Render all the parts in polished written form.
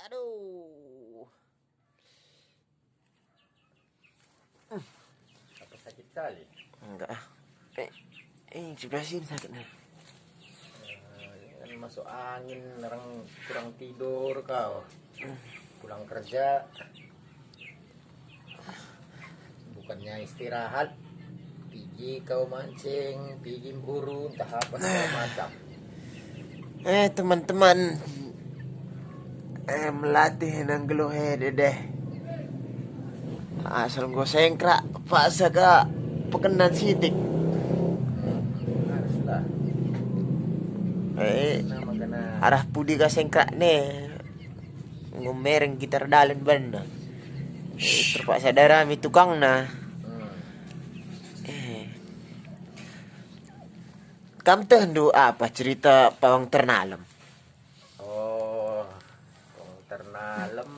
Aduh. Apa sakit kali? Enggak. Sebelah sini sakitnya. Kan masuk angin, orang kurang tidur kau. Pulang kerja bukannya istirahat, pergi kau mancing, pergi buru, entah apa segala macam. Teman-teman, melatih nang geluhe deh. Asal gue sengkrak paksa ke pekenan sidik. Haruslah. Nama kena Arah pudi ka sengkrak nih. Ngomereng gitar dalen ban. Terpaksa darah mi tukang na. Kamu tuh apa cerita pawang ternalem? oh ternalem.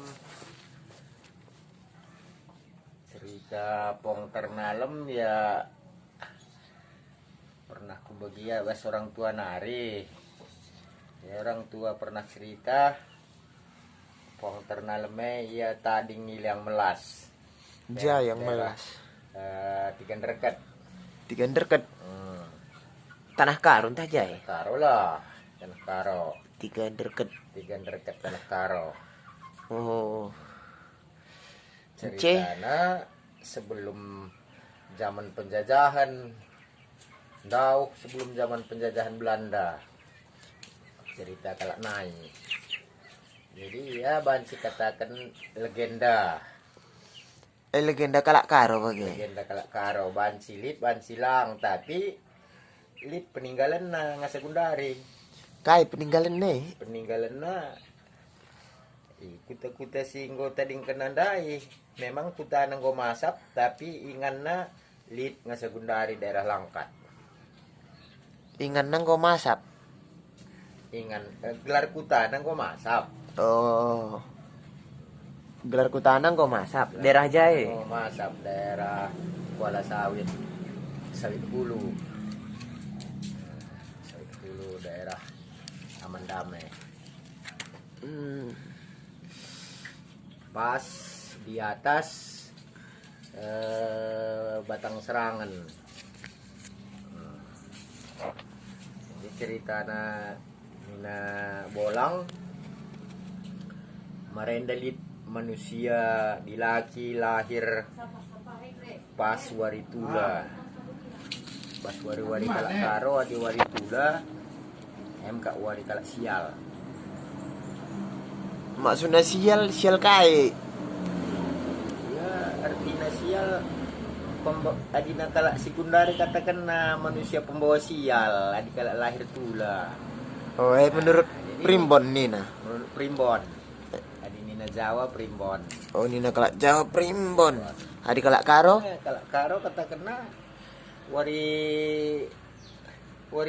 Cerita Pong Ternalem ya pernah ku bagia bas orang tua nari. Ya orang tua pernah cerita Pong Ternaleme ya tadi ngilang melas. Yang melas. Tiga dekat. Tiga deket. Tanah karun tah jay. Karo lah, tanah karo. Tiga deket. Tiga dekat tanah karo. Oh. Ceritanya sebelum zaman penjajahan, sebelum zaman penjajahan Belanda, cerita kalak naik. Jadi ya banci katakan legenda. Legenda kalak karo bagi. Legenda kalak karo banci lit banci lang, tapi lit peninggalan na ngasa gundari. Kai peninggalan nih. Peninggalan na kuta-kuta singgo tading kenandai. Memang kuta nanggo masap, tapi ingan na lit ngasa gundari daerah Langkat. Ingan nang ko masap. Ingan gelar kuta nanggo masap. Oh. Gelar kutanang ko masap. Daerah jay. Oh, masap daerah Kuala Sawit. Sawit Hulu. Sawit Hulu daerah Aman Damai. Pas di atas Batang Serangan. Jadi cerita na bolang marendalit manusia dilaki lahir pas waritula. Pas wari kalak karo adi waritula. Kak wari kalak sial. Maksudnya sial kai. Ya artinya sial adina kalak sekundari katakan manusia pembawa sial adi kalak lahir tula. Oh, menurut primbon Nina. Menurut primbon. Adi Nina Jawa primbon. Oh, Nina kalak Jawa primbon. Adi kalak karo? Kalak karo katakan wari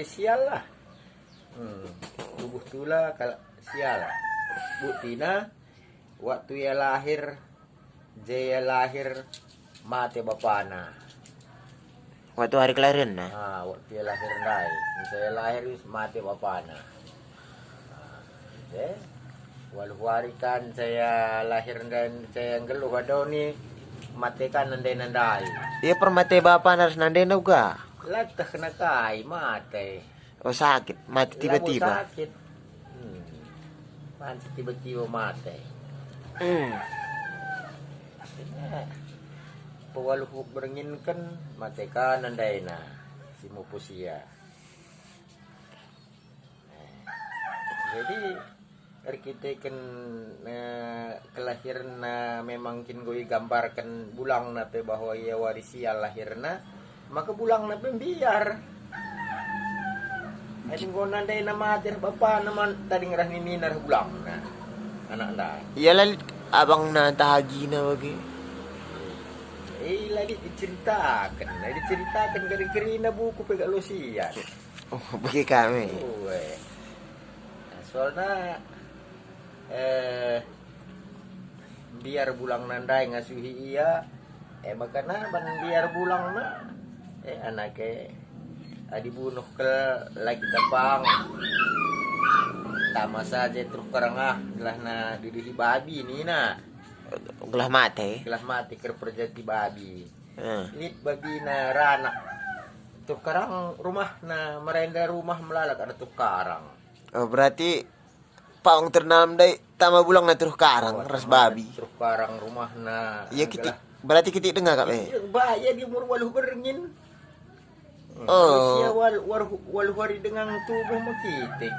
sial lah. Tubuh tula kalak sial. Buktina waktu ia lahir jaya lahir mati bapana. Waktu hari kelahiran nah. Waktu ia lahir ndai. Saya lahir mati bapana. Walau warikan saya lahir dan saya ngeluh ada ni matikan nandai. Iya permate bapak harus nandai juga. Latah kena kai mati. Oh sakit, mati tiba-tiba. Sakit. Mati tiba-tiba mati. Pewaluh beringinkan matikan nandai na si mupusia. Jadi arkiteken kelahiran memang kin gue gambarkan bulang na pe bahwa ia warisia lahirna, maka bulang na pembiar. Adi ngona nandai na mater bapa naman tadi ngerah minar bulang na anak nda. Iya lalit abang na tahagi na bagi. Lagi diceritakan keri-keri na buku pegak losian. Oh, bagi kami. Soalnya biar bulang nandai ngasuhi iya makanya ban biar bulang na anaknya dibunuh ke lagi tapang Tama saja truk karang gelah na didih babi ni na. Gelah mate. Gelah mati ker perjati babi. Ah. Lit babi na rana. Truk karang rumah na merenda rumah melalak ada truk karang. Oh, berarti paong ternalam dai tama bulang na terus karang ras babi. Truk karang rumah na. Iya kita berarti kita dengar kak be. Bahaya di umur waluh berengin. Oh. Usia waluh hari dengan tubuh makitik.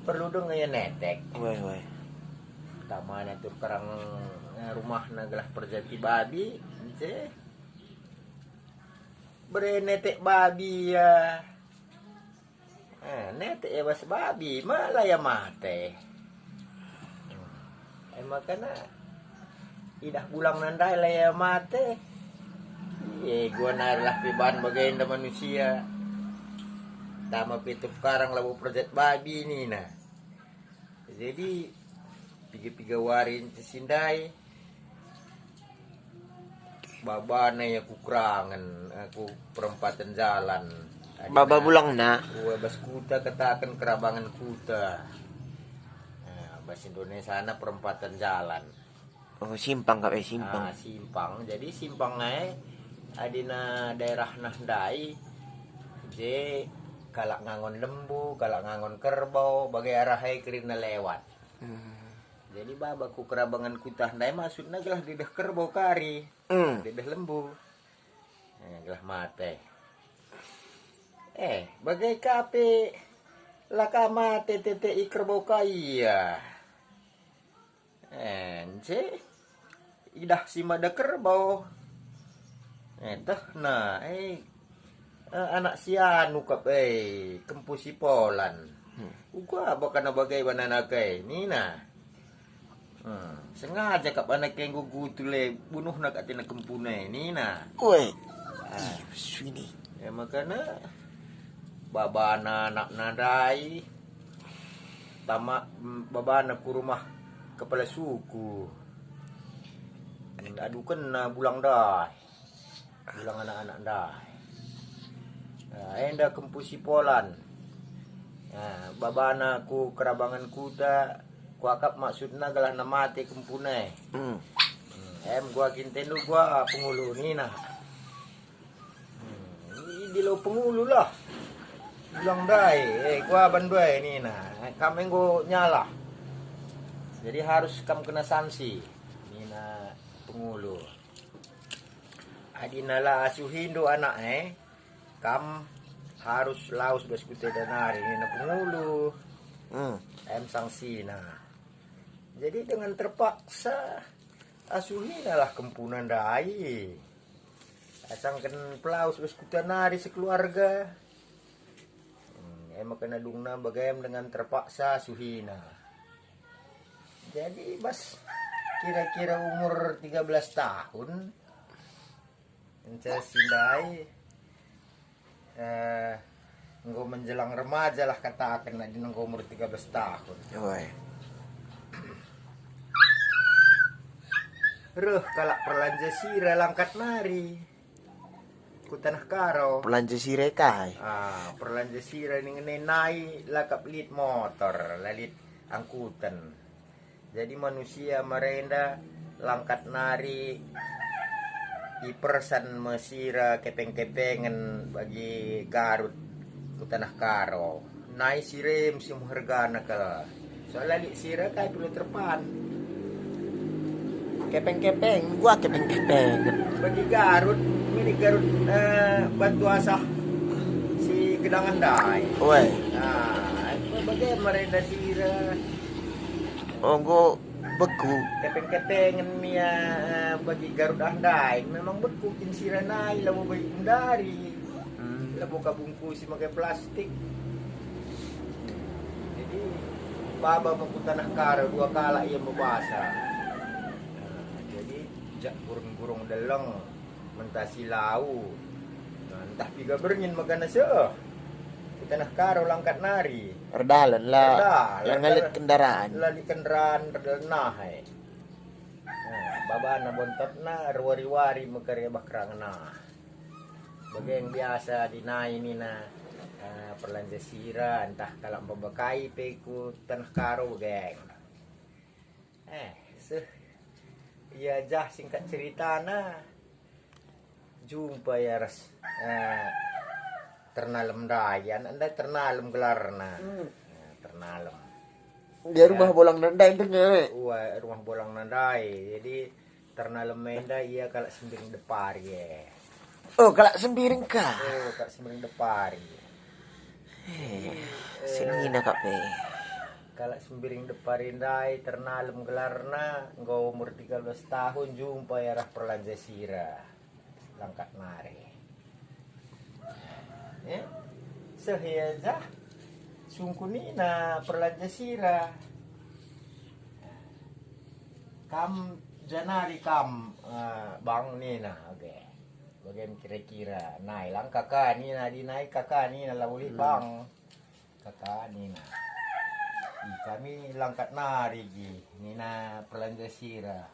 Perlu dong ya netek. Woi. Tamanya tuh kerang rumah nagalah perjati babi, je. Berenetek babi ya. Netek ya bas babi, malah ya mate. Makanya idah bulang nandai lah ya mate. Gua nalah piban bagaimana manusia. Tama pituk karang labu perjat babi ini nah. Jadi piga-piga warin sindai babana ya kukurangan aku perempatan jalan Baba bulang na. gua bas kuta katakan kerabangan kuta bahasa Indonesia sana perempatan jalan. Oh, simpang kak be, simpang. Simpang jadi simpangnya adina daerah nahdai je kalak ngangon lembu kalak ngangon kerbau bagai arahai kerina lewat. Jadi babaku kerabangan kutah ndai maksudnya gelah didah kerbau kari. Didah lembu. Gelah mate. Bagai kape laka mate tete kerbau kaya. Ence idah si mada kerbau. Anak si anu kap kempusi Polan. Uga bakana bagai banana kai nina. Sengaja kap anak yang gugutule bunuh nak atina kempune nina. Woi. Sini. Ya makana babana nak nadai tama babana ku rumah kepala suku. Adukan na bulang dai. Bulang anak-anak dai. Enda kempusi Polan. Babana ku kerabangan kuda kuakap maksudna galah na mati kempune. Gua kintendo gua pengulu ni nah. Di lo pengulu lah. Bilang dai, gua banduai ni nah. Kami go nyala. Jadi harus kam kena sanksi. Ni nah pengulu. Adinala asuhindo anak kam harus laus baskute danari ini na pengulu. Sanksi nah. Jadi dengan terpaksa asuhinalah kempunan dai. Asangkan pelaus baskute danari sekeluarga. Makanya dungna bagaimana dengan terpaksa asuhina. Jadi bas kira-kira umur 13 tahun. Encah sindai engkau menjelang remaja lah katakan di engkau umur 13 tahun. Ruh kalak perlanja sira langkat nari ku tanah karo. Pelanja sire kai. Perlanja sira ning nai lakap lit motor, lalit angkutan. Jadi manusia merenda langkat nari ipersan mesira kepeng-kepengen bagi Garut ku tanah karo. Nai sirem sim hargana kala. Soalnya li sira kai perlu terpan. Kepeng-kepeng, gua kepeng-kepeng. Bagi Garut, ini Garut batu asah si gedangan dai. Woi. Bagaimana merenda sira. Gua beku. Kepeng-kepengen ya bagi Garut andai memang beku kin sira nai lamu bayi undari. Lamu kabungkusi pakai plastik. Jadi baba mau tanah karo 2 kala ia membasa. Jadi jak burung-burung deleng mentasi lau. Entah piga berngin magana seuh. Tanah karo langkat nari. Erdalan lah. Yang ngalit kendaraan. Lalit kendaraan nah. Babana bontot na ruari-wari makarya bakrang na. Bagai yang biasa dinai ini na Perlanjasira entah kalau membakai peku tanah karo geng ya jah singkat cerita jumpa ya ras ternalem dayan anda ternalem gelarna ternalem Dia rumah bolang nandai dengar. rumah bolang nandai jadi ternalem menda iya kalau sembiring depar ya Oh, kalau sembiring kah? kalau sembiring depar Sini nak pe. kalau sembiring deparindai ternalem gelarna engkau umur 13 tahun jumpa ya rah Perlanjasira langkat mare ya sehiaja sungkunina Perlanjasira kam janari kam bang nina oke bagian kira-kira nailang kakak nina dinai kakak nina lawuli bang kakak nina kami langkat nari ji nina Perlanjasira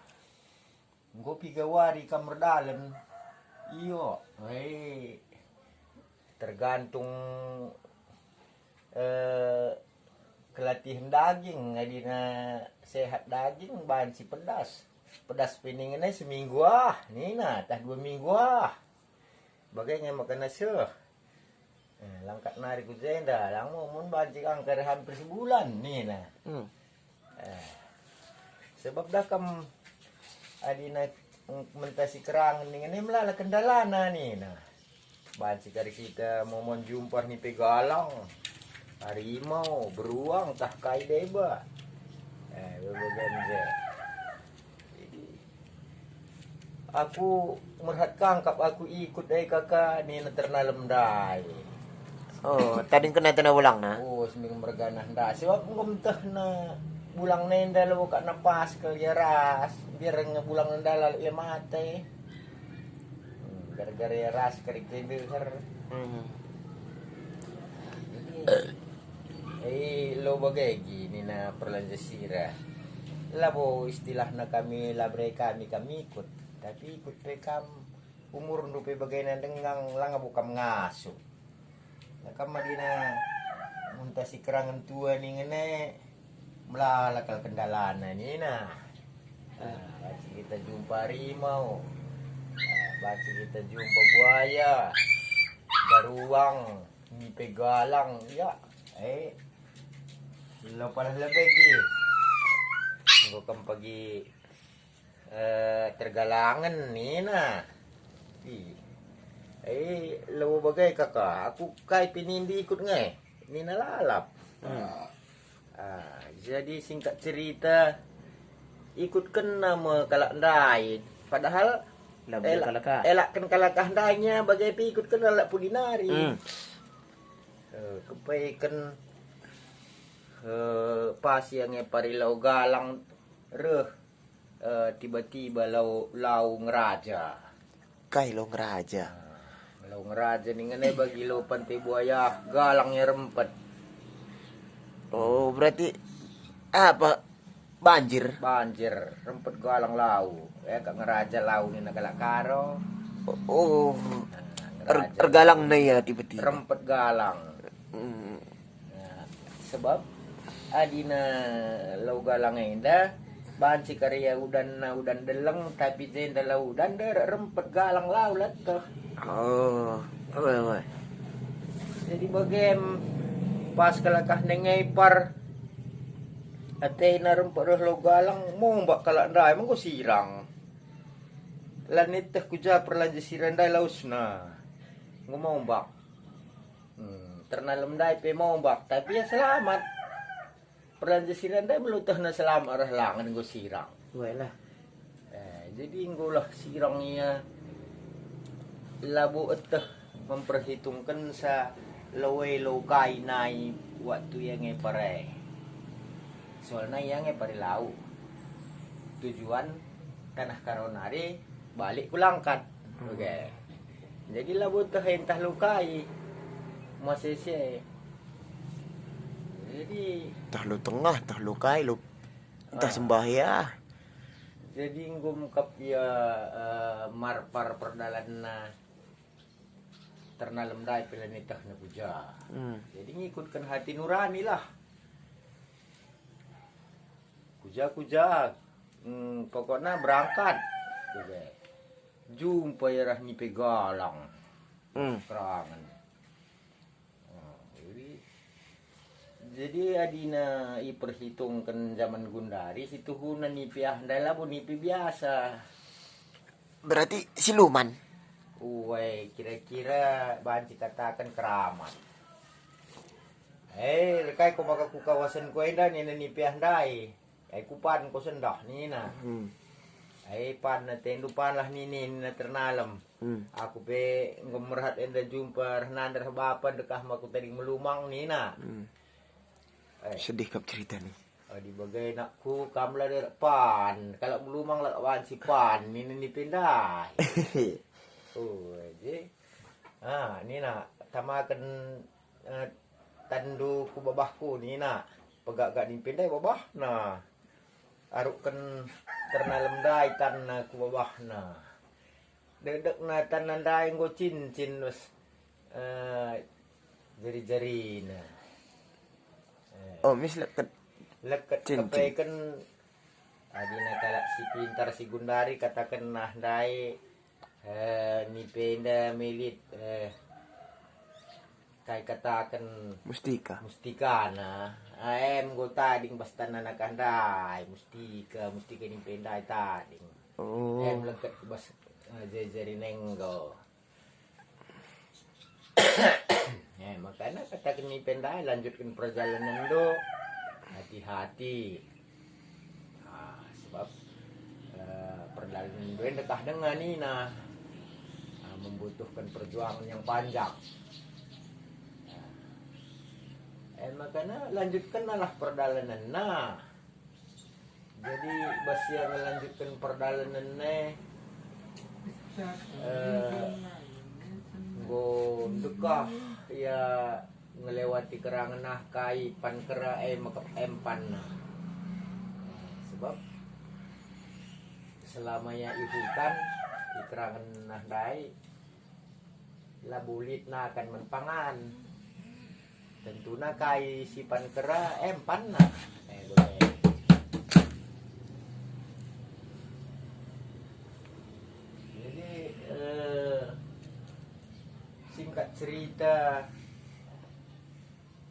nggo pigawari kamar dalam iyo tergantung kelatihan daging ngadina sehat daging banci pedas piningannya seminggu nina tah 2 minggu bagaimana makan nasi langkat nari ku jenda lang mun banci angker hampir sebulan nina sebab dah kam adina mentasi kerang ini melala kendalana nina banci kari kita mau jumpa nih pegalang harimau beruang tah kai deba aku merhat kangkap aku ikut dari kakak ni ternalem dai Oh, tadi kena tanah bolang na. seming merganah dah sebab ngomtah na bulang nenda lo kak napas ke ras biar ngebulang nenda lalu ya mate gara-gara ya ras kerik denger lo bagai gini na Perlanjasira labo istilahnya kami labre kami ikut tapi ikut pekam umur dupe bagaimana dengang langa bukam ngaso nakam madina muntasi kerangan tua nih ngene melalakal kendalana nih baca kita jumpa harimau baca kita jumpa buaya beruang ngipe galang ya lo palah lebih gua kan pagi tergalangan nih lo bagai kakak aku kai pinindi ikut ngai nina lalap jadi singkat cerita ikut kena nama kalak ndai padahal elakkan kalakah ndainya bagai pi ikut kena lak pudinari kepaikan pas yang parilau galang tiba-tiba lau ngeraja Kai lo ngeraja. lau ngeraja nih ngene bagi lau pantai buaya galangnya rempet Oh, berarti apa? Banjir. Rempet galang lau kak ngeraja lau nih nagalak karo Oh, tergalang na ya tiba-tiba. rempet galang sebab adina lau galang enda banci karya udan deleng tapi jenda lau udan rempet galang lau letuh Oh, oi. jadi bagem pas kalakah nengai par ate na rempet lau galang mau mbak kalak ndai emang sirang lanit teh kuja Perlanjasira ndai lausna ngomong mbak ternalem ndai pe mau mbak tapi ya selamat Perlanjasira ndai melutah na selamat arah langan go sirang Lah. jadi ngolah sirangnya labu eteh memperhitungkan sa lawai lokai nai waktu yang pare soalnya yang pare lau tujuan tanah karonari balik kulangkat oke jadi labu teh entah lukai masih sih jadi Tah lu tengah, tah lu kai lu. Entah sembahya. jadi ngumkap ya marpar perdalan ternalam dai pelanetah na puja. Hmm. Jadi ngikutkan hati nurani lah. Kuja pokoknya berangkat. Kuja. Jumpa ya rah ni pegalang. Hmm. Kerangan. Jadi adina iperhitungkan zaman Gundari situ huna nipi ahdala pun nipi biasa. Berarti siluman. Uwe, kira-kira banci katakan keramat. Lekay ko baka ku kawasan ko enda ni nipi ahdai. Ay kupan ko sendah ni na. Hmm. Ay pan na tendo pan lah ni na ternalam. Hmm. Aku pe ngommerhat enda jumpa nandar bapan dekah maku tadi melumang ni na. Hmm. Sedih kap cerita nih. Di bagai nakku kamla dari pan. Kalau melumang lah wan si pan ni pindah. Je. Ni nak tamakan tandu ku babahku ni nak. Pegak-gak ni pindah babah nah. Arukkan ternalam dai tan ku babah nah. Dedek na tanan dai ngo cincin wis jari-jari nah. Oh, mis leket. Leket Cincin. kepaikan adina kalak si pintar si Gundari katakan nah dai ni penda milit kai katakan Mustika. na go tading basta na nakandai mustika ni penda tading Oh. leket bas jari nenggo. Makanya katakan ni penda lanjutkan perjalanan do hati-hati. Sebab perjalanan do dekah dengan ni nah membutuhkan perjuangan yang panjang. Makanya lanjutkan lah perjalanan nah. Jadi bas yang melanjutkan perjalanan go dekah ya ngelewati kerangan nah kai pan kera makap empan nah. Sebab selamanya ihutan di kerangan nah dai labulit na akan menpangan tentunya kai si pan kera empan nah boleh. Jadi singkat cerita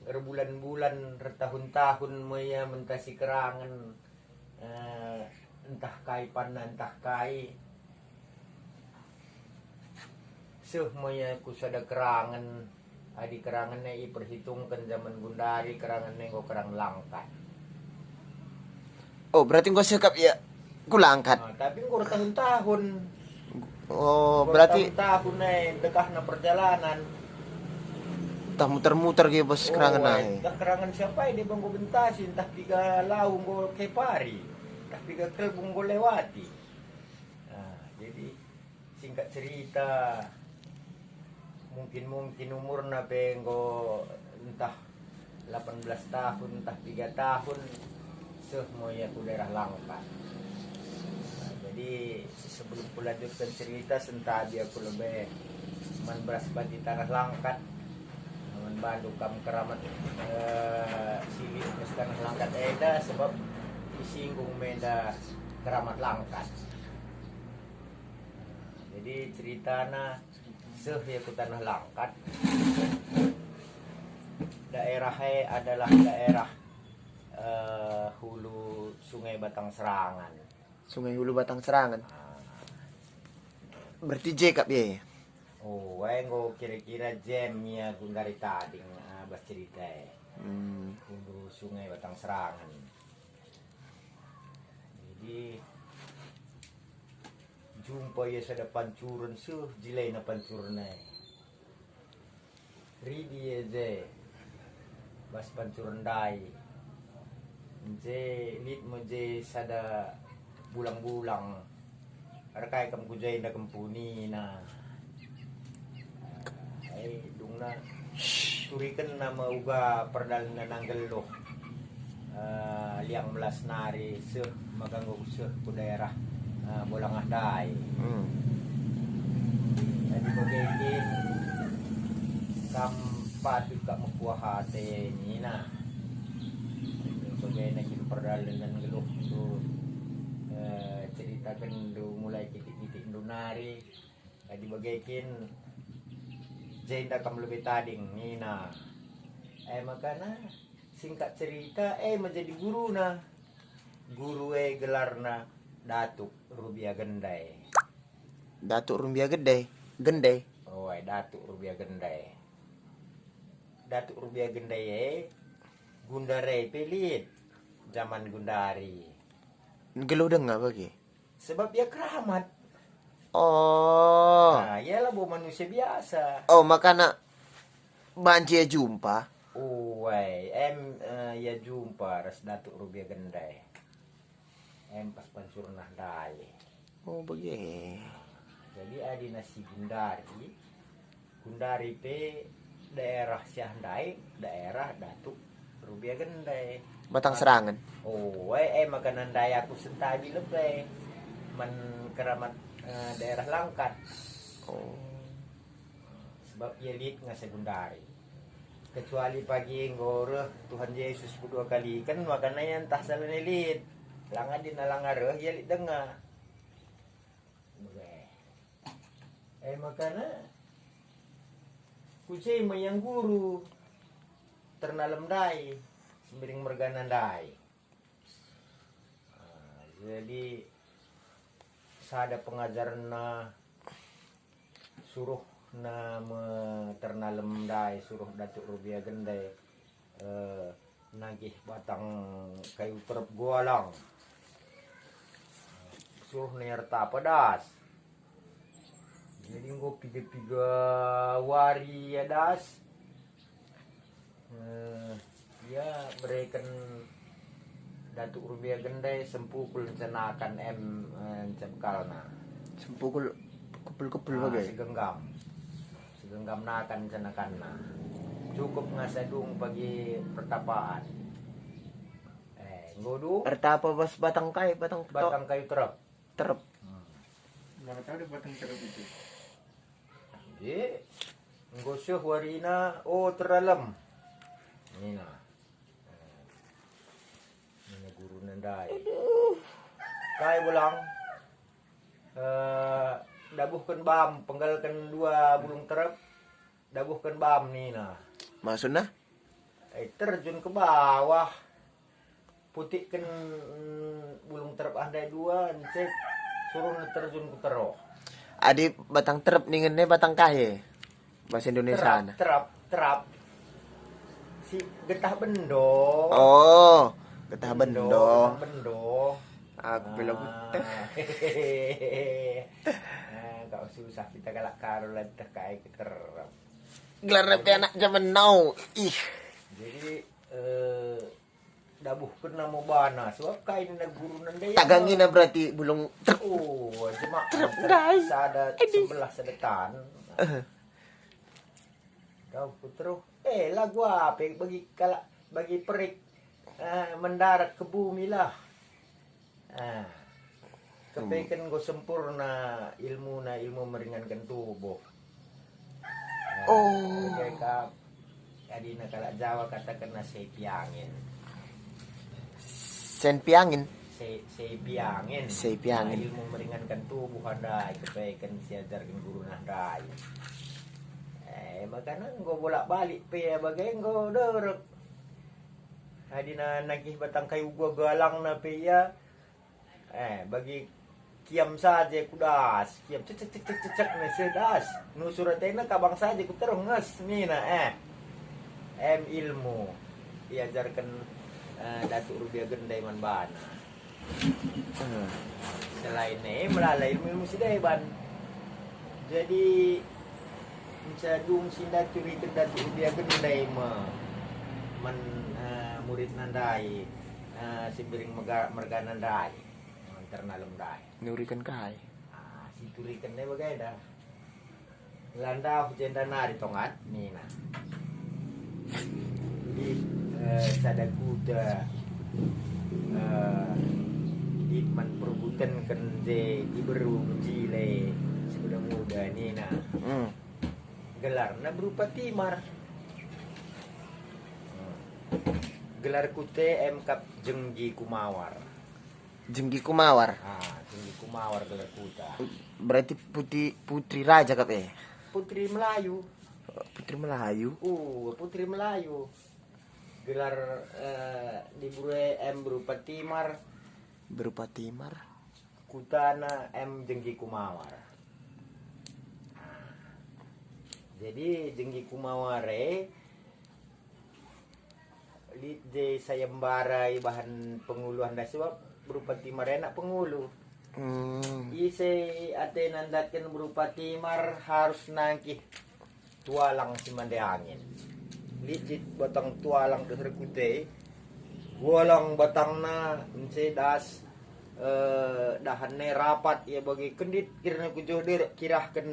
berbulan-bulan bertahun-tahun moya mentasi kerangan entah kai panna entah kai moya kusada kerangan adi kerangannya perhitungkan zaman Gundari kerangannya go kerang langkat. Oh, berarti gua sekap ya kulangkat. Tapi gua tahun-tahun. Oh, berarti tahun dekah na perjalanan. entah muter-muter gitu bos kerangan naik. Entah kerangan siapa dia bang go bentasi, entah tiga laung go kepari, entah tiga kelbung go lewati. Jadi singkat cerita mungkin umurna penggo entah 18 tahun, entah 3 tahun semuanya ku daerah Langkat. Jadi sebelum ku lanjutkan cerita sentadi aku lebih beras di tanah Langkat Bandung kam keramat silit ke tanah Langkat eda sebab disinggung meda keramat Langkat. Jadi ceritana ya ke tanah Langkat. Daerahnya adalah daerah hulu Sungai Batang Serangan. Sungai Hulu Batang Serangan. Berarti J kap ya. Oh, engko kira-kira jamnya Gundari tading bas cerita. Hulu Sungai Batang Serangan. Jadi jumpa ya sada pancuran jilai na pancurna. Ridi ya je bas pancuran dai. Je lit mo je sada bulang-bulang. Arkay kam kujay na kampuni na. Dungna turikan na mauga perdalan na nanggalo. Liang melas nari maganggo ku daerah Bolang Ahday. Jadi bagaikin kampat juga makuah hati ni na sebagai nakin perdalangan geluh tu ceritakan du mulai titik-titik du nari dibagaikan jenda kam lebih tading ni na makana singkat cerita menjadi guru na guru gelarna Datuk Rubia Gendai. Datuk Rubia Gendai. Oh, Datuk Rubia Gendai. Datuk Rubia Gendai Gundare pelit zaman Gundari. Geluh dengar bagi. Sebab dia keramat. Oh. Nah, ialah bawa manusia biasa. Oh, makana banci ya jumpa. Oh, ya jumpa ras Datuk Rubia Gendai. Pas pancurnah dai. Oh, bagi. Jadi ada nasi Gundari. Gundari pe daerah Syahdai, daerah Datuk Rubia Gendai. Batang Serangan. Oh, makanan daya aku sentabi lebih. Men keramat daerah Langkat. Oh. Sebab ia lihat ngasa Gundari. Kecuali pagi ngoreh Tuhan Yesus kedua kali kan makanannya entah salah nelit. Langgar di nalangar ia lihat dengar. Makana kucing mayang guru ternalam dai sembering merganan dai. Jadi sada pengajaran na suruh na ternalam dai suruh Datuk Rubia Gendai nagih batang kayu terap goalang suruh nyerta pedas. Jadi nggo piga wari ya das. Ya berikan Datuk Rubia Gendai sempukul cenakan cepkalna. Sempukul kupul bagi. Segenggam nakan cenakanna. Cukup ngasadung bagi pertapaan. Ngodu Erta apa bas batang kayu kayu terap. terep. Mana tahu dia batang terap itu. Jadi nggosyuh warina terdalam. Ini na. Ini guru nandai. Kai bulang. Dabuhkan bam, penggalkan 2 bulung terap. Dabuhkan bam ni na. Maksudnya? Terjun ke bawah. Putihkan bulung terap andai 2, cek suruh terjun ke terok. Adi batang terep ningennya batang kaye. Bahasa Indonesia. Terap. Si getah bendo. Oh, getah bendo. Bendo. Aku bilang getah. Kau susah kita galak karo lah kayak terap. Gelar anak zaman now. Ih. Jadi dabuh kena mau bana sebab kain na guru nandai. Tagangin na berarti bulung terep. Oh, cuma guys. sada sebelah sedetan. Kau putro. Lagu apa bagi perik mendarat ke bumi lah. Kepekan go sempurna ilmu meringankan tubuh. Kayak adina kalak Jawa katakan nasi piangin. Senpiangin. Seipiangin. Ilmu meringankan tubuh handai kebaikan siajarkan guru nandai. Makanya nggo bolak-balik pe bagai nggo dorek. Hadina nagih batang kayu gua galang na pe ya. Bagi kiam saja kudas. Kiam cek na sedas. Nu suratena kabang saja ku terus nges mina ilmu diajarkan Datuk Rubia Gendai man bana. Selain melalui ilmu sideban. Jadi mencadung sindaturi ke Datuk Rubia Gendai murid nandai simbering merga nandai ternalam dai. Nurikan kai. Siturikan dai bagai dah. Landa hujan nari tongat ni na. Di sada kuda man perbutan kan de iberu jile sudah muda ni na. gelarnya berupa timar. Gelar kute M Kap Jenggi Kumawar. Jenggi Kumawar. Jenggi Kumawar gelar kuta. Berarti putri raja kap Putri Melayu. Putri Melayu. Putri Melayu. Gelar di Brue M berupa timar. Berupa timar. Kutana M Jenggi Kumawar. Jadi Jenggi Kumaware di sayembara bahan penguluhan dasar berupa timar enak pengulu. Ise ate nandatkan berupa timar harus nangkih tualang si mande angin. Licit batang tualang dasar kute. Gualang batangna nse das dahannya rapat ya bagi kendit kirana kujuh dir kirahkan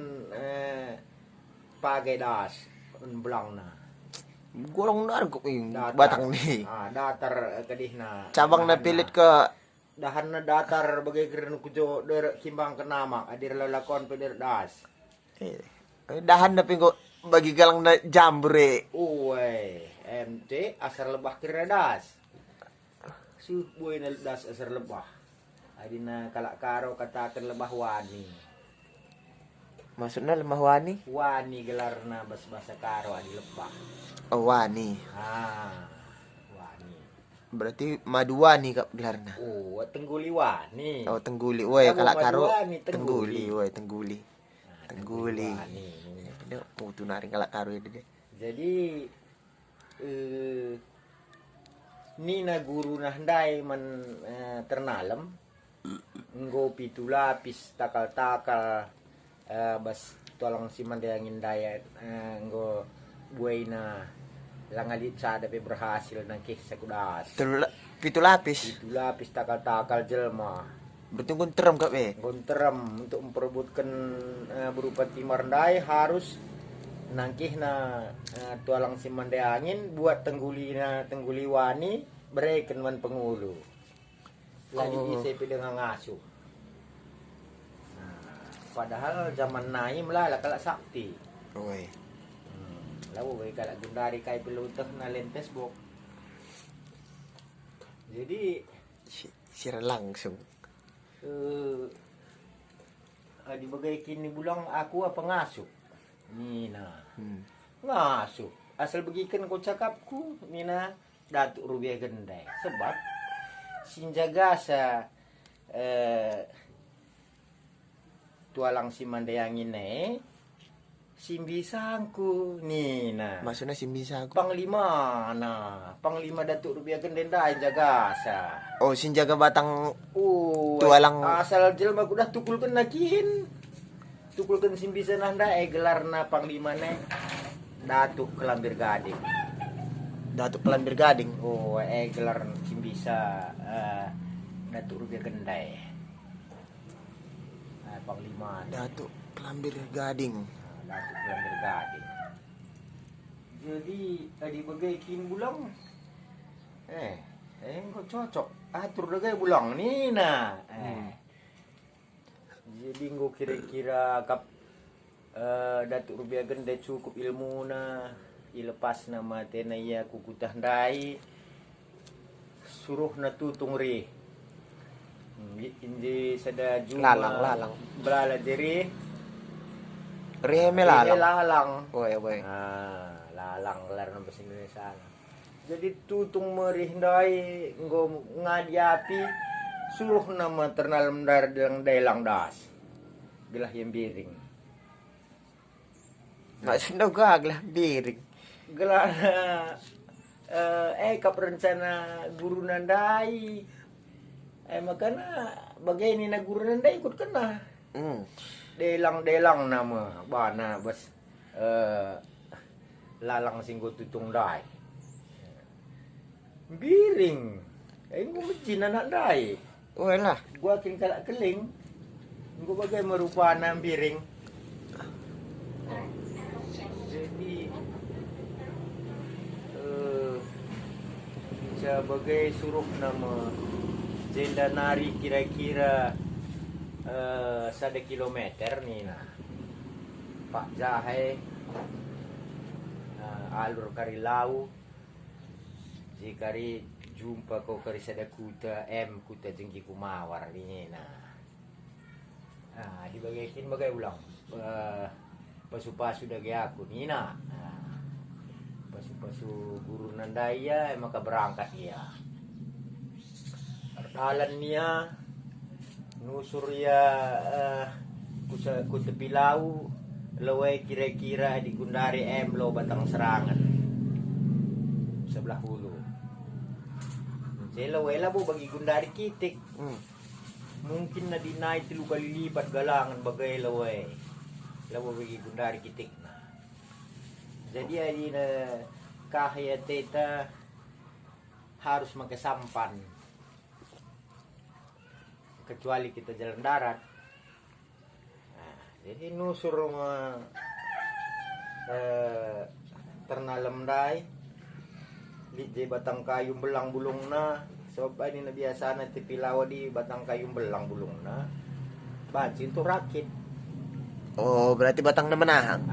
pakai das belangna. Golong dar kok batang nih. Datar kadihna. Cabang na pilit ke dahanna datar bagi kirana kujuh dir kimbang kenama adir lalakon pedir das. Dahan na pinggo bagi galang na jambure. MT asar lebah kirana das. Boy na das asar lebah. Adina kalak karo katakan lebah wani. Maksudnya lemah wani? Wani gelarna bahasa karo adi lebah. Oh, wani. Wani. Berarti madu wani kap gelarna. Tengguli wani. Oh, tengguli. Woi, kalak karo wani, tengguli. Woi, tengguli. Tengguli. Wani. Ini putu naring kalak karo ini deh. Jadi nina guru nahdai man ternalem nggo pitu lapis takal-takal bas tolong si mandayangin daya nggo buaina langalit sada pe berhasil nangkih sakudas. Pitu lapis. Pitu lapis takal-takal jelma. Betul gunterem kap Gunterem untuk memperebutkan berupa timar dai harus nangkih na tualang si mandayangin buat tengguli wani bereken man pengulu. Lagi isi dengan ngasuh. Padahal zaman naim lah kalak sakti. Lalu bagi kalak gundari kai pelutah na lentes bok. Jadi sira langsung. Di bagai kini bulang aku apa ngasuh. Nina. Ngasuh. Asal begikan kau cakapku Nina Datuk Rubiah Gendai. Sebab sinjagasa tualang si mandayangin simbisangku Nina. Maksudnya simbisangku Panglima Datuk Rubiah Gendai jagasa. Oh, sinjaga batang tualang asal jelma kudah tukulkan nakin. Tukulkan simbisa nanda gelarna panglima Datuk Kelambir Gading. Datuk Kelambir Gading. Gelar simbisa Datuk Rubiah Gendai. Panglima Datuk Kelambir Gading. Datuk Kelambir Gading. Jadi tadi bagai kin bulang kok cocok atur dagai bulang ni nah. Jadi nggo kira-kira kap Datuk Rubiah Gendai cukup ilmu na ilepas nama tenaya kukutah dai suruh na tutung ri. Indi sada juma lalang belala diri reme lalang. Woi. Lalang gelar bahasa Indonesia. Jadi tutung merih dai nggo ngadiapi suruh nama ternal mendar yang dailang das. Gelah yang biring. Maksudnya gaglah biring. Gelah kap rencana guru nandai. Makanya bagaini na guru nandai ikut kena. Delang nama bana bas lalang singgo tutung dai. Biring. Nggo mecin anak dai. Lah. Gua kin kalak keling. Nggo bagai merupana biring. Jadi sebagai suruh nama jenda nari kira-kira 1 kilometer nih nah. Pak Jahe alur kari lau si kari jumpa ko kari sada kuta kuta jengki kumawar ini nah dibagikin bagai ulang pasu-pasu dagi aku nina pasu-pasu guru nandaya maka berangkat ya dalan niya nusur ya ku tepi lau lawai kira-kira di Gundari lo batang serangan sebelah hulu saya lawai lah bu bagi Gundari kitik mungkin na dinay 3 kali lipat galangan bagay lawai bagi Gundari kitik na jadi adi na kahya teta harus magkasampan kecuali kita jalan darat. Nah, jadi nusur ternalam dai di batang kayu belang bulung na sebab ini na biasa na tipilawa di batang kayu belang bulung na banci untuk rakit. Oh, berarti batang na manahang.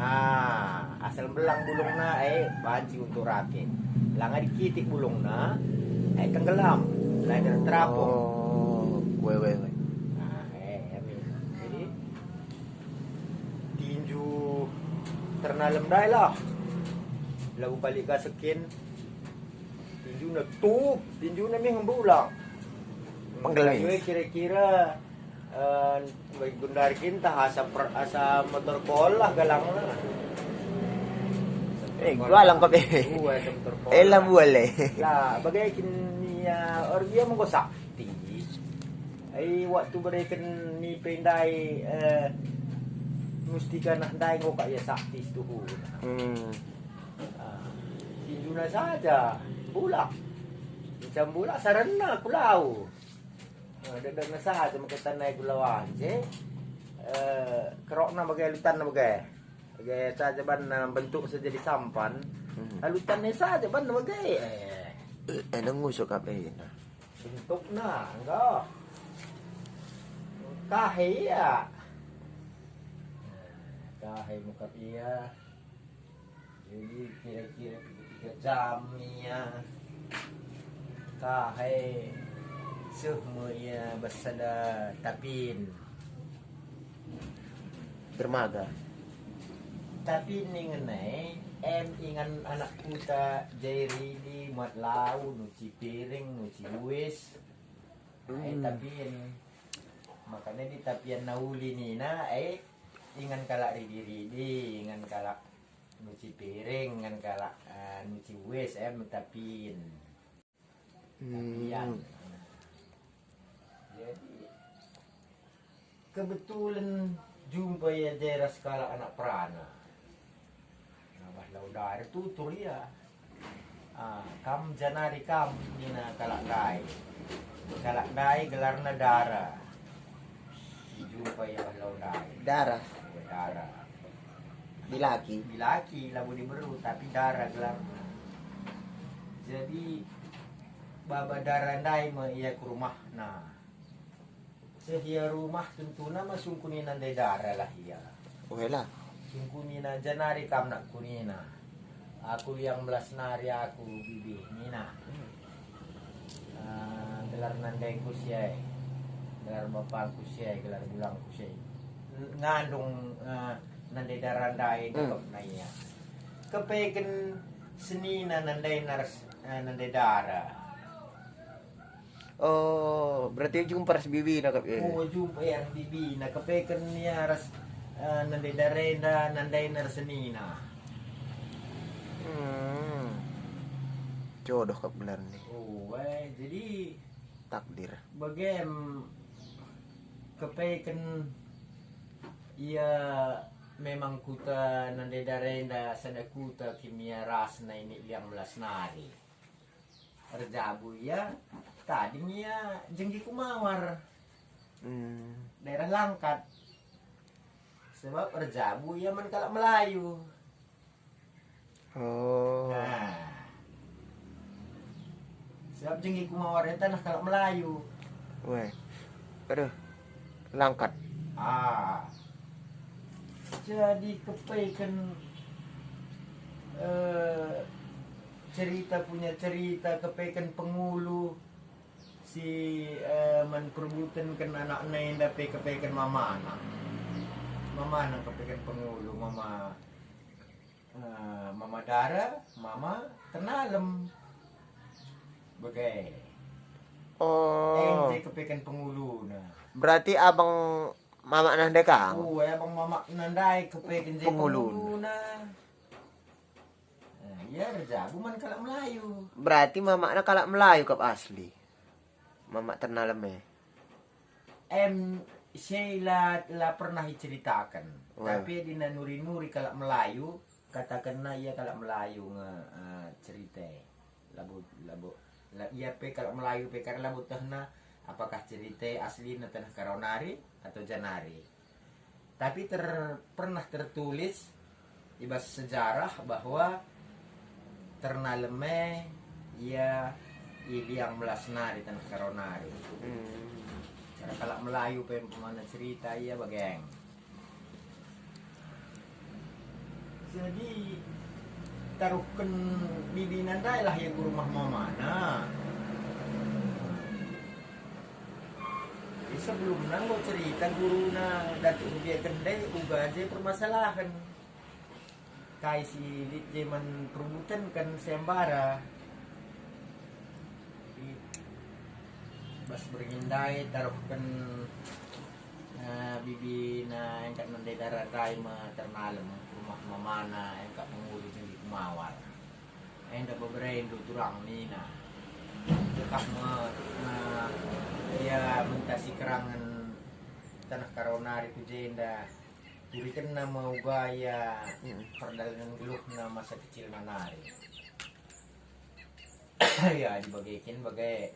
Asal belang bulung na banci untuk rakit. Langa dikitik bulung na tenggelam. Lain terapung. Weh. Jadi tinju ternalam dai lah. Lalu balik ka sekin tinju na mi hembulang. Penggelis. Kira-kira bagi Gundari kinta asa motor kolah galang na. Gua lang kape. Asa motor kolah. Elam boleh. Lah, bagay kiniya orgia mo ko sakti. Ay waktu berikan ni pendai mustika nak dai ngo kaya sakti tuh. Tinju na saja bulak. Macam bulak sarana pulau. Dadak na saja makatanay kulawan je. Kerok na bagay lutan na bagay. Bagay saja ban bentuk saja di sampan. Lutan na saja ban na bagay. Nangusok kape. Bentuk na enggak. Kahya muka dia jadi kira-kira 3 jam ya kahya semuanya bersada tapin Dermaga. tapi ini ngenai ingan anak puta Jairi di mat lau nuci piring nuci wis tapin makanya di tapian nauli nina ingan kalak ridi ingan kalak nuci piring ingan kalak nuci wes tapin tapian jadi kebetulan jumpa ya jeras kalak anak perana nabah laudari tutur ya kam janari kam nina kalak dai gelarna dara jumpa ya laudai Darah. Bilaki labu di beru tapi darah gelarna jadi baba darah dai ma iya ke rumah nah sehia rumah tentuna masung kunina dai darah lah iya Wela. sungkunina janari kam nak kunina aku yang belas nari aku bibi nina gelar nandai kusiai gelar bapak kusiai gelar bulang kusiai ngandung nandai darandai dok naya kepeken senina nandai nandai darah. Oh, berarti jumpa ras bibi na kape. Jumpa yang bibi na kepeken niya ras nandai darenda nandai narsenina. Jodoh kap benar nih. Jadi Takdir. bagem kepeken ia memang kuta nande darenda sada kuta kimia rasna ini 15 nari. Rejabu ya tadi ya jengki kumawar. Daerah Langkat. Sebab rejabu ya man kalak Melayu. Oh. Nah. Sebab jengki kumawar itu tanah kalak Melayu. Weh. Aduh. Langkat. Jadi kepeken cerita punya cerita kepekan pengulu si man perbutan kan anak nenda kepekan mama anak kepekan pengulu mama Dara mama Ternalem bagai Oh, ente kepekan pengulu nah berarti abang mama nanda kang. abang mama nandai kepekan Pengulu. pengulu nah iya rejabu man kalak Melayu Berarti mama nak kalak Melayu kap asli. Mama Ternalem. Sheila lah pernah diceritakan Wah. tapi di nuri kalak Melayu katakanlah ia kalak Melayu cerita labu ia pe kalak Melayu pe karena labu tahna apakah cerita asli na tanah Karonari atau Janari tapi pernah tertulis di bahasa sejarah bahwa Ternaleme ia yang melasna di tanah Karonari kalau Melayu pemana cerita iya bageng jadi taruhkan bibi nandai lah yang ke rumah mamana sebelum nang mau cerita guru na datuk dia kendai uga aja permasalahan kai si zaman perebutan kan sembara bas berindai taruhkan bibi na yang kat nandai darah rai ma Ternalem rumah mamana yang kat mengulu tinggi kumawal yang dah beberapa turang ni na dekah ya mentasi kerangan tanah Karonari tu jenda turikan nama ugaya perdagangan geluh na masa kecil nanari ya dibagikan bagai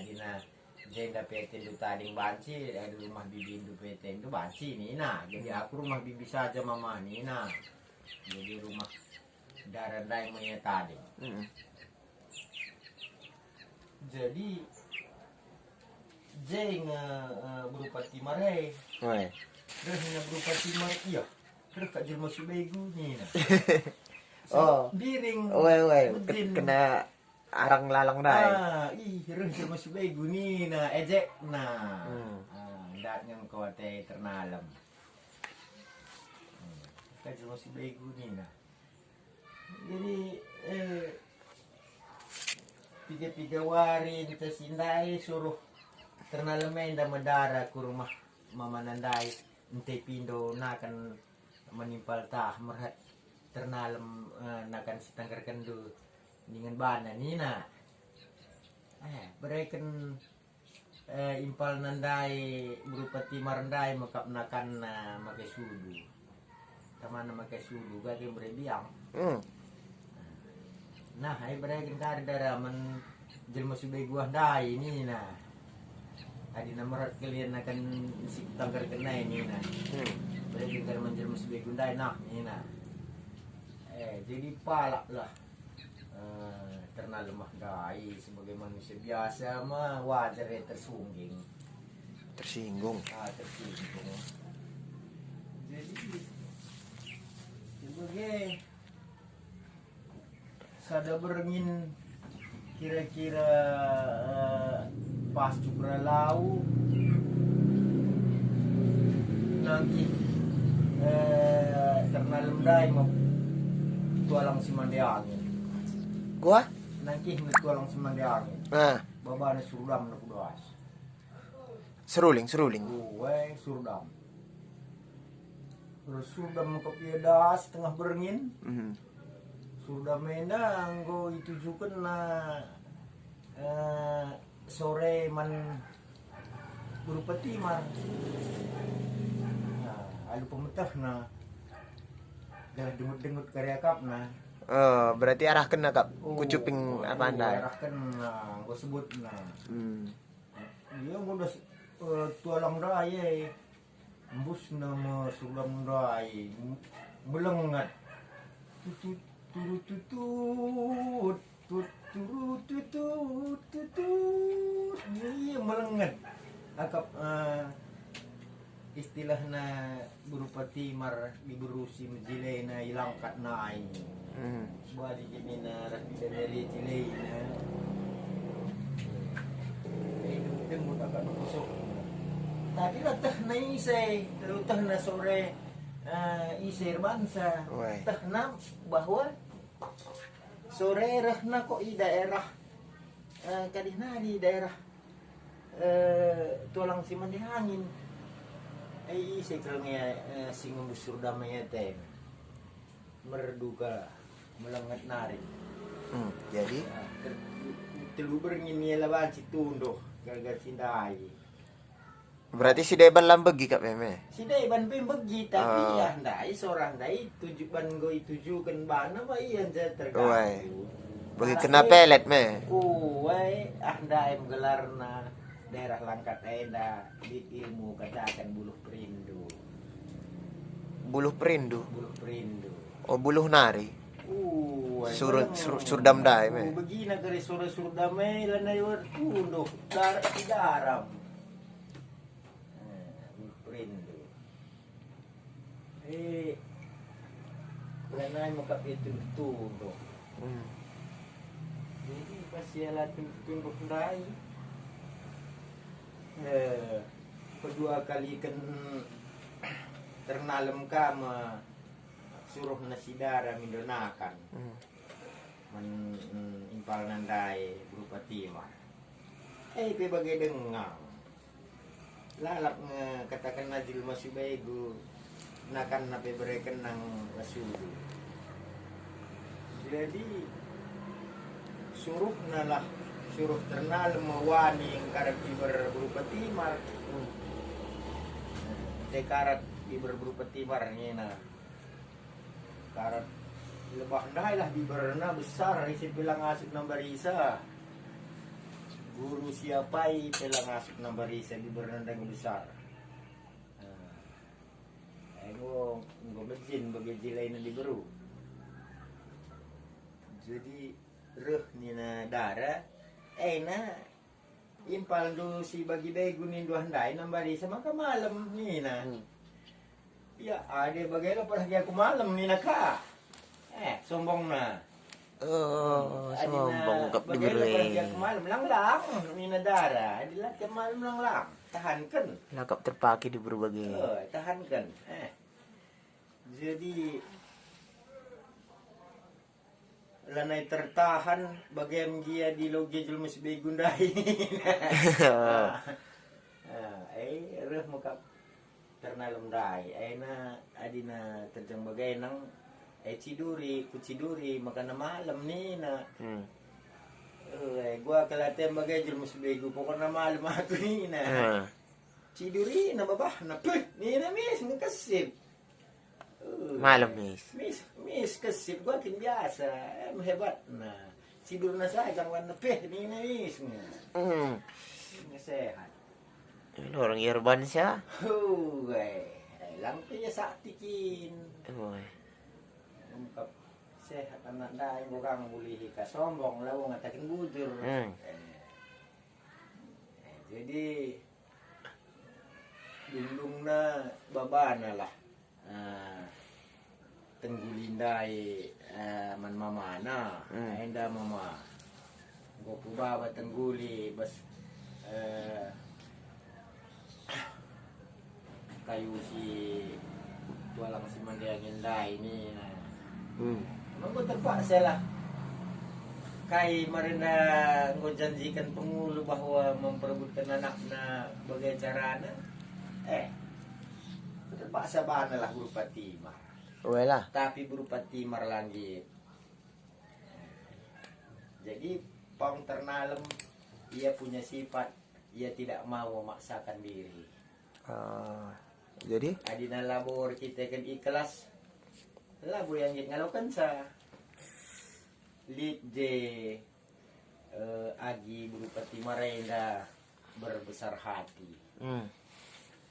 dina jenda peten du tading banci ada rumah bibi du peten du banci ni nah jadi aku rumah bibi saja mama ni nah jadi rumah darah dai maya tading jadi jeng berupa timare Woi. terus berupa timar iya terus kak jelma subegu ni nah Oh. biring Woi. Udin. Kena arang lalang dai. Terus jelma subegu ni nah ejek nah ndak yang kawate Ternalem kak jelma subegu ni nah jadi tiga wari kita sindai suruh Ternalem enda mendara ke rumah mama nandai ente pindo nakan menimpal tah merhat Ternalem nakan sitangkar kendu dengan bana nina berikan impal nandai berupa timar nandai makap nakan makai sudu tamana makai sudu gak berebiang nah ay berikan kardara men jelma subay gua dai ini nah adi namerat kalian akan si tangkar kenai ini nah berikan kalian menjelma subay gundai nah ini nah jadi palak lah Ternalem dai sebagai manusia biasa mah wajar ya tersinggung Tersinggung. tersinggung jadi sebagai sada berengin kira-kira pas cukra lau nanti Ternalem dai mau tualang si mandi angin Gua? nanti tualang si mandi angin Nah, babana surdam na kudas seruling. surdam terus surdam ke piedas tengah berengin sudah menang go ditujukan na sore man berupa timar alu pemetah na dah dengut karya kap na Oh, berarti arah kena kap kucuping apa anda? arahkan na go sebut na dia udah tualang dai embus nama sulam dai melengat tutut iya melengat akap istilahna berupa timar diberusi menjilai na ilang kat nai bali jemina dari jilai na demut akan kusuk tadi latah na isay lutah na sore isay bansa Wai. tah na bahwa sore rah na ko i daerah kadihna di daerah tulang siman di angin ay sekrangnya singgung busur damai teh merduka melengat narik Jadi telu berngini lawan situndo gara-gara sindai berarti si Deban lambegi kak meme. si Deban pun begi tapi ya ndai seorang ndai tujuan goi tujukan bana mah iya Wai. terganggu Bagi kena pelet me. kuai ndai menggelarna daerah Langkat Eda di ilmu katakan buluh perindu Buluh perindu. buluh perindu Oh buluh nari. Surdam dai me. begina kari sore surdamai lanai tundo dar daram buluh perindu lanai muka itu tundo jadi pasti alat tunduk dai kedua kali kan ternalem kama suruh nasi darah mindonakan impal nandai berupa timah pe bagai dengang lalap katakan najil masubaigu nakan nape bereken nang rasudu jadi suruh nalah suruh ternal mewani karat iber berupa timar karat iber berupa timar ni na karat lebah dai lah biberna besar isi bilang asup nambarisa guru siapai bilang asup nambarisa biberna dan besar ego bejin bagi jilai na diberu jadi reh ni na darah na impal do si bagi begu ni dua handai nambari sama ka malam ni na ya ada bagai lo pergi aku malam ni na ka sombong na Sombong kap bagai lo pergi diberi. aku malam lang ni na dara adalah ke malam lang tahankan Lakap terpakai di berbagai. tahankan jadi lanai tertahan bagian dia di loge julmus begundai reh muka ternalem dai na adina terjang bagai nang ciduri kuciduri makan malam ni na gua kelaten bagai julmus begu pokoknya malam aku ni na ciduri na babah na peh ni na mis ngkasip Malam mis. Mis kesip gua kin biasa hebat nah tidur na saya jangan nepeh ni mis sehat Orang Yerban siya. lang ya saktikin ungkap sehat anak dai orang boleh ka sombong lah ngatakin bujur jadi dindungna babana lah tenggulindai man mamana enda mama gopu baba tengguli bas kayu si tualang si mandiangin dai ni Mampu terpaksa lah kai marina ngonjanjikan pengulu bahwa memperebutkan anaknya bagai carana terpaksa bana lah berupa timar Lah. tapi berupa timar langit jadi pang ternalem ia punya sifat ia tidak mau memaksakan diri Jadi adina labor kita kan ikhlas labor yang ngalokan sa lid je agi berupa timarenda berbesar hati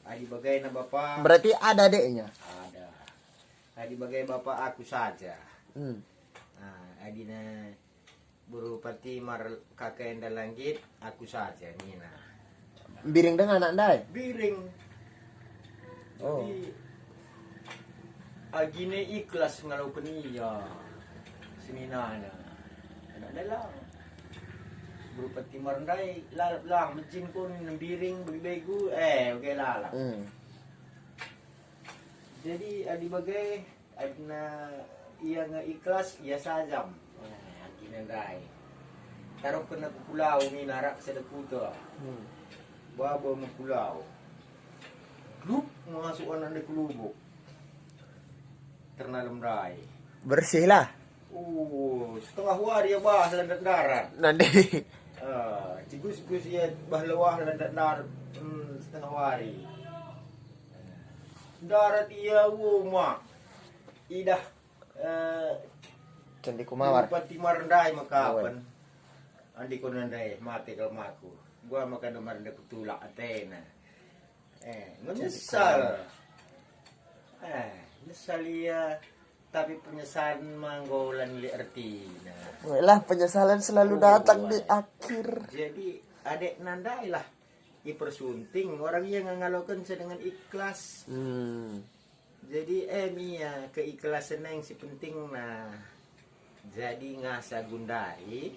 adi bagai na bapak berarti ada adeknya. ada adi bagai bapak aku saja adina berupa timar kakek enda langit aku saja nina Biring dengan anak dai. biring Oh. Jadi agine ikhlas ngalaupun iya seninana. Ada lang. Berupa timar ndai lang mencin pun nembiring begu oke lah. Jadi adi bagai adina ia ikhlas ia sajam. Agine ndai. Taruh kena ke pulau ni narak sedeputa. Baba mau pulau. Grup masuk anak ke lubuk. Ternalam rai. Bersih lah. Setengah hari ya bah landak darat. Nanti. Cigus-gus ya bah lewah landak darat setengah hari. Darat iya mak. Idah Candi kumawar. Pati marandai makapan. Andi ko nandai mati kalau maku. Gua makan nomor de kutulak atena. Menyesal. Nyesal ya. Tapi penyesalan manggolan li artina. Lah penyesalan selalu datang di akhir. Jadi adek nandai lah. Ipersunting orang yang ngalokan dengan ikhlas. Jadi Mia keikhlasan yang si penting nah. Jadi ngasa gundai.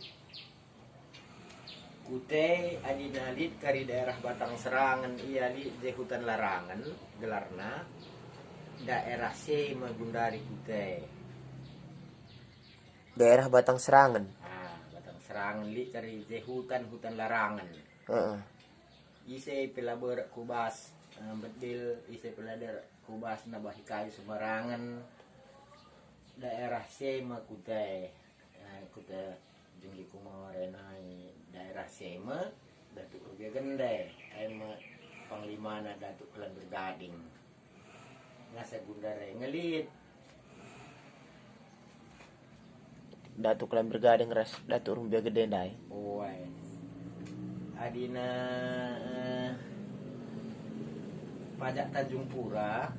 Kute adinalit kari daerah Batang Serangan iya di hutan larangan gelarna daerah C magundari kute. Daerah Batang Serangan. Batang Serangan li kari hutan larangan. Ise pelaber kubas betil ise pelader kubas nabahi kayu sembarangan daerah C makute. Kute jengli kumawarenai daerah Sema Datuk Rugia Gende Ema Panglimana Datuk Kelan Bergading ngasa gundare ngelit Datuk Kelan Bergading ras Datuk Rumbia Gede ndai. Adina pajak Tanjung Pura.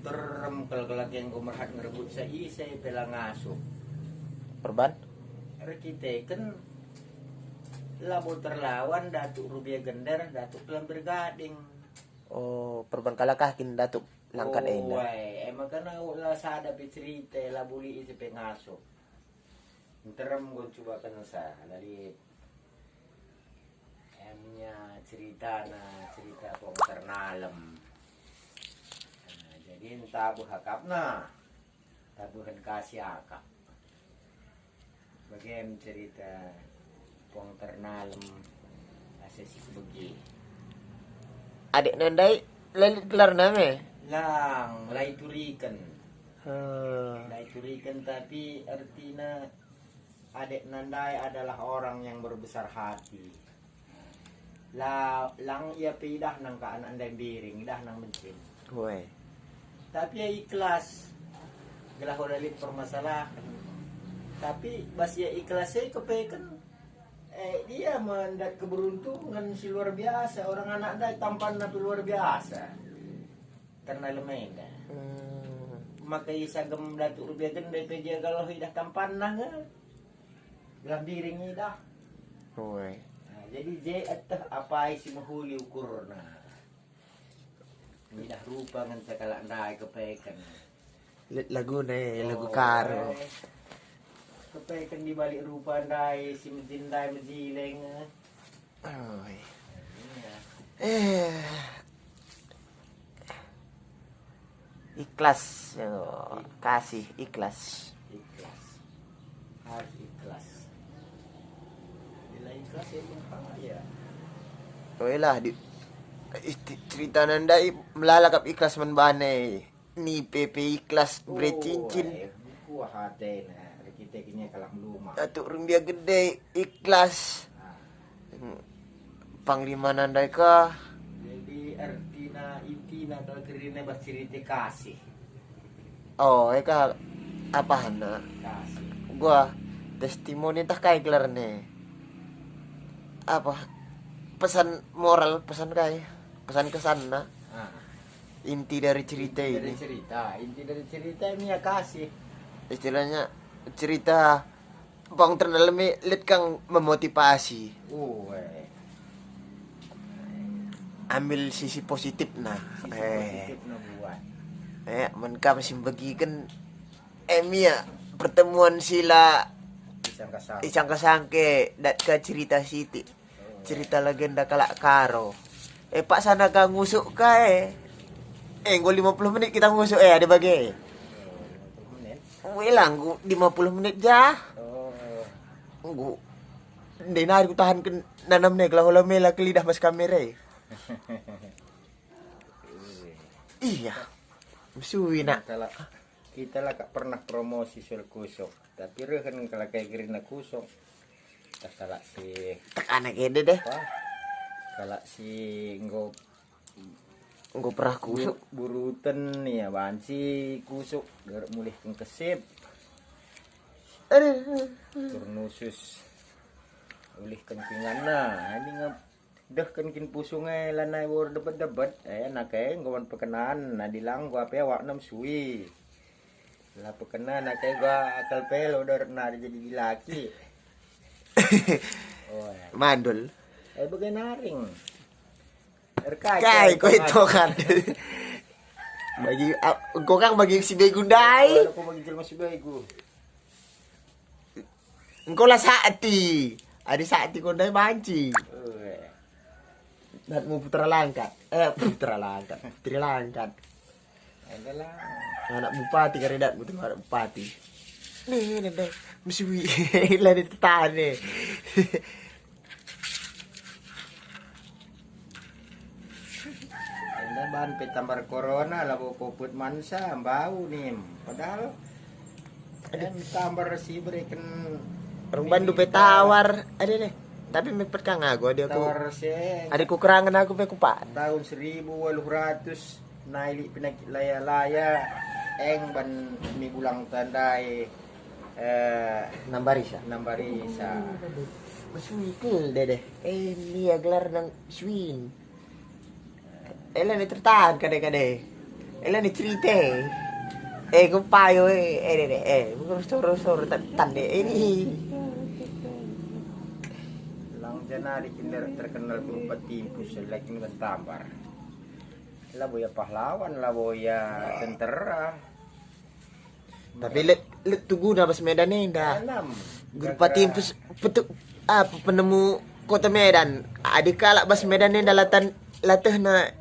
Terem kalau yang gomerhat ngerebut saya pelang ngasuh. Perban? Rekiteken labo terlawan Datuk Rubia Gender Datuk Kelan Bergading. Perban kalakah kin Datuk langkat enda. Emang kana ulah sada cerita labuli isi pengaso. Terem gue coba kan sa dari emnya cerita pong ternalem. Jadi tabuh hakapna. Tabuhan kasih akap. Bagaimana cerita pong ternalem asesi begi. Adik nandai lalit gelar nama. Lang, lai turikan. Lai turikan tapi artinya adik nandai adalah orang yang berbesar hati. Lang ia pidah nang ka anak andai biring, dah nang mencin. Tapi ia ikhlas. Gelah lalit permasalahan. Tapi bas ya ikhlasnya kepekan dia mendak keberuntungan si luar biasa orang anak dah tampan tapi luar biasa karena lemenda maka isagem Datuk Rubia Gende peja kalau hidah tampan nangga gelam diring hidah jadi apa isi mahuli ukur hidah rupa ngan cakala ndai kepekan lagu lagu karo. Kepekan di balik rupa ndai si menjindai menjileng. Ikhlas, kasih ikhlas. Harus ikhlas. Bila ikhlas ya bahaya. Lah cerita nandai melalakap ikhlas menbane ni PP ikhlas bre cincin. Kuah hati nah. Kita kini kalah melumah. Datuk Rumbia Gede ikhlas. Panglima nandai ka. Jadi artina intina kalau kerina bercerita kasih. Eka apa hana? Kasih. Gua testimoni tak kai gelar ne. Apa? Pesan moral, pesan kai, pesan kesan na. Inti dari cerita ini. Inti dari cerita ini ya kasih. Istilahnya cerita bang terdalam lihat kang memotivasi. ambil sisi positif nah. Positif na buat. Mereka masih bagikan Mia pertemuan sila Isang kasama. Isang kasangke dat ka cerita Siti. Cerita legenda kalak karo. Pak sana ka ngusuk ka gua 50 menit kita ngusuk ada bagi. Menit. Wilang gua 50 menit jah. Oh. Gua Denari ku tahan ke nanam nih kalau mela ke lidah mas kamera. Iya. Musuhi nak. Kita lah kak pernah promosi soal kusok. Tapi rehen kalau kayak gerina kusok. Kalau si Tak anak ede deh. apa? Kalau si Gua pernah kusuk. burutan nih ya banci kusuk gerak mulih keng kesip Aduh. turnusus ulih kencingan nah ini dah kenkin pusungnya lanai bor debat nak ngawan pekenan nah dilang gua pe awak nam suwi lah pekenan nak gua akal pelo udah nah jadi laki oh ya. Mandul. Bagai naring Kai ko itu kan. Bagi kau kan bagi si begundai. Aku bagi jelma si bego. Engkau lah saati. Ada saati kau dai banci. Dan mau putra langkat. Putra langkat. Putri langkat. Adalah Anak bupati karedat betul anak bupati. Nih deh. Mesui. Lah di tetane. bahan petambar corona lah poput mansa bau nih padahal tambar si berikan Orang Bandung petawar. Ada deh. Tapi mepet kang aku ada aku. tawar sih Ada kekurangan aku pe kupat. tahun 1800 naik penyakit laya-laya ban mi ulang tandai Nambarisa. nambarisa Mesui kel deh. Ini gelar nang swing. Ela ni tertahan kadang-kadang. Ela ni cerita. Kau payo bukan soro-soro tanda ini. lang janari terkenal berupa timpus lagi dengan tambar lah boya pahlawan lah boya tentara Tapi let tugu na bas Medan ni dah. enam Guru patimpus petuk penemu kota Medan. Adik kalak bas Medan ni dah latah na